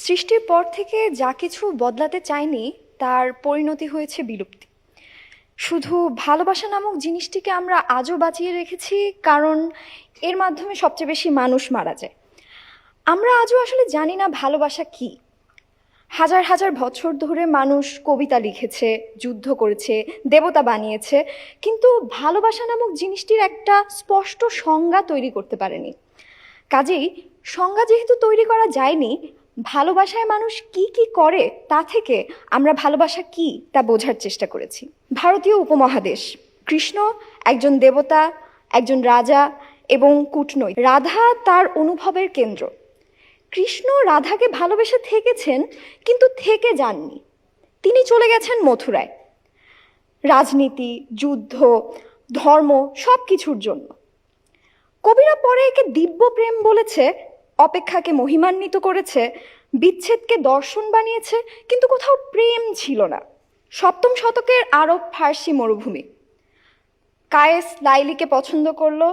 সৃষ্টির পর থেকে যা কিছু বদলাতে চায়নি তার পরিণতি হয়েছে বিলুপ্তি। শুধু ভালোবাসা নামক জিনিসটিকে আমরা আজও বাঁচিয়ে রেখেছি, কারণ এর মাধ্যমে সবচেয়ে বেশি মানুষ মারা যায়। আমরা আজও আসলে জানি না ভালোবাসা কি। হাজার হাজার বছর ধরে মানুষ কবিতা লিখেছে, যুদ্ধ করেছে, দেবতা বানিয়েছে, কিন্তু ভালোবাসা নামক জিনিসটির একটা স্পষ্ট সংজ্ঞা তৈরি করতে পারেনি। কাজেই সংজ্ঞা যেহেতু তৈরি করা যায়নি, ভালোবাসায় মানুষ কি কি করে তা থেকে আমরা ভালোবাসা কি তা বোঝার চেষ্টা করেছি। ভারতীয় উপমহাদেশ, কৃষ্ণ একজন দেবতা, একজন রাজা এবং কূটনৈতিক। রাধা তার অনুভবের কেন্দ্র। কৃষ্ণ রাধাকে ভালোবেসে থেকেছেন, কিন্তু থেকে যাননি। তিনি চলে গেছেন মথুরায়, রাজনীতি, যুদ্ধ, ধর্ম সব কিছুর জন্য। কবিরা পরে একে দিব্য প্রেম বলেছে, অপেক্ষাকে মহিমান্বিত করেছে, বিচ্ছেদকে দর্শন বানিয়েছে, কিন্তু কোথাও প্রেম ছিল না। সপ্তম শতকের আরব ফার্সি মরুভূমি। কায়েস লাইলিকে পছন্দ করলো,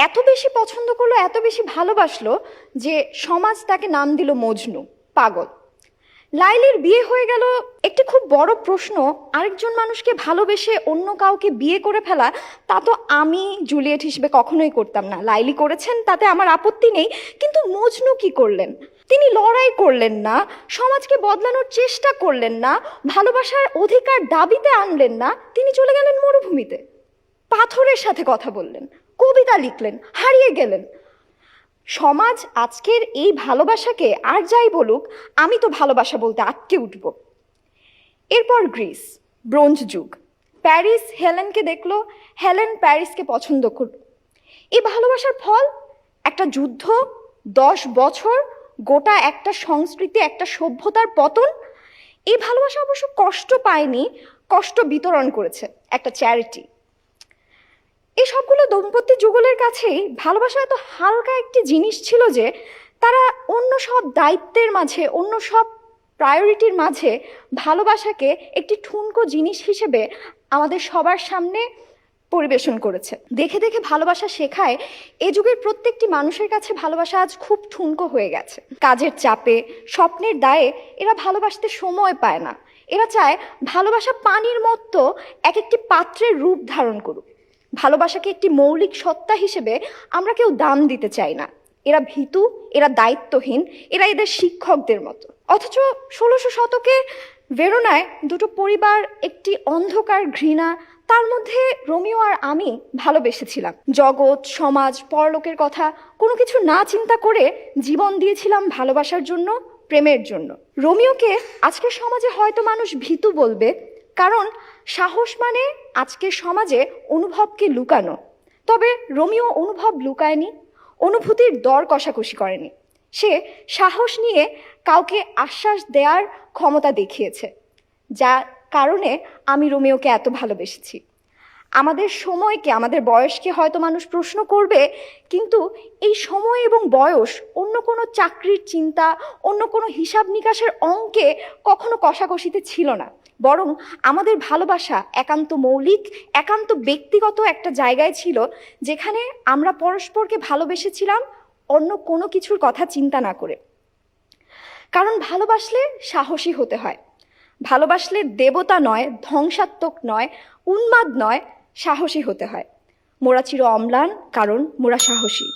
এত বেশি পছন্দ করলো, এত বেশি ভালোবাসলো যে সমাজ তাকে নাম দিল মজনু, পাগল। লাইলির বিয়ে হয়ে গেল। একটি খুব বড় প্রশ্ন, আরেকজন মানুষকে ভালোবেসে অন্য কাউকে বিয়ে করে ফেলা, তা তো আমি জুলিয়েট হিসেবে কখনোই করতাম না। লাইলি করেছেন, তাতে আমার আপত্তি নেই, কিন্তু মজনু কি করলেন? তিনি লড়াই করলেন না, সমাজকে বদলানোর চেষ্টা করলেন না, ভালোবাসার অধিকার দাবিতে আনলেন না। তিনি চলে গেলেন মরুভূমিতে, পাথরের সাথে কথা বললেন, কবিতা লিখলেন, হারিয়ে গেলেন। সমাজ আজকের এই ভালোবাসাকে আর যাই বলুক, আমি তো ভালোবাসা বলতে আটকে উঠব। এরপর গ্রিস, ব্রোঞ্জ যুগ। প্যারিস হেলেনকে দেখলো, হেলেন প্যারিসকে পছন্দ করল। এই ভালোবাসার ফল একটা যুদ্ধ, 10 বছর, গোটা একটা সংস্কৃতি, একটা সভ্যতার পতন। এই ভালোবাসা অবশ্য কষ্ট পায়নি, কষ্ট বিতরণ করেছে একটা চ্যারিটি। এই সবগুলো দম্পতি যুগলের কাছেই ভালোবাসা এত হালকা একটি জিনিস ছিল যে তারা অন্য সব দায়িত্বের মাঝে, অন্য সব প্রায়োরিটির মাঝে ভালোবাসাকে একটি ঠুনকো জিনিস হিসেবে আমাদের সবার সামনে পরিবেশন করেছে। দেখে দেখে ভালোবাসা শেখায় এ যুগের প্রত্যেকটি মানুষের কাছে ভালোবাসা আজ খুব ঠুনকো হয়ে গেছে। কাজের চাপে, স্বপ্নের দায়ে এরা ভালোবাসতে সময় পায় না। এরা চায় ভালোবাসা পানির মতো এক একটি পাত্রের রূপ ধারণ করুক। ভালোবাসাকে একটি মৌলিক সত্তা হিসেবে আমরা কেউ দাম দিতে চাই না। এরা ভীতু, এরা দায়িত্বহীন, এরা এদের শিক্ষকদের মতো। অথচ 1600 শতকে ভেরোনায় দুটো পরিবার, একটি অন্ধকার ঘৃণা, তার মধ্যে রোমিও আর আমি ভালোবেসেছিলাম। জগৎ, সমাজ, পরলোকের কথা কোনো কিছু না চিন্তা করে জীবন দিয়েছিলাম ভালোবাসার জন্য, প্রেমের জন্য। রোমিওকে আজকের সমাজে হয়তো মানুষ ভীতু বলবে, কারণ সাহস মানে আজকের সমাজে অনুভবকে লুকানো। তবে রোমিও অনুভব লুকায়নি, অনুভূতির দর কষাকষি করেনি। সে সাহস নিয়ে কাউকে আশ্বাস দেওয়ার ক্ষমতা দেখিয়েছে, যার কারণে আমি রোমিওকে এত ভালোবেসেছি। আমাদের সময়কে, আমাদের বয়সকে হয়তো মানুষ প্রশ্ন করবে, কিন্তু এই সময় এবং বয়স অন্য কোনো চাকরির চিন্তা, অন্য কোনো হিসাব নিকাশের অঙ্কে কখনো কষাকষিতে ছিল না। বরং আমাদের ভালোবাসা একান্ত মৌলিক, একান্ত ব্যক্তিগত একটা জায়গায় ছিল, যেখানে আমরা পরস্পরকে ভালোবেসেছিলাম অন্য কোনো কিছুর কথা চিন্তা না করে। কারণ ভালোবাসলে সাহসী হতে হয়। ভালোবাসলে দেবতা নয়, ধ্বংসাত্মক নয়, উন্মাদ নয়, সাহসী হতে হয়। মোরা চির অম্লান, কারণ মোরা সাহসী।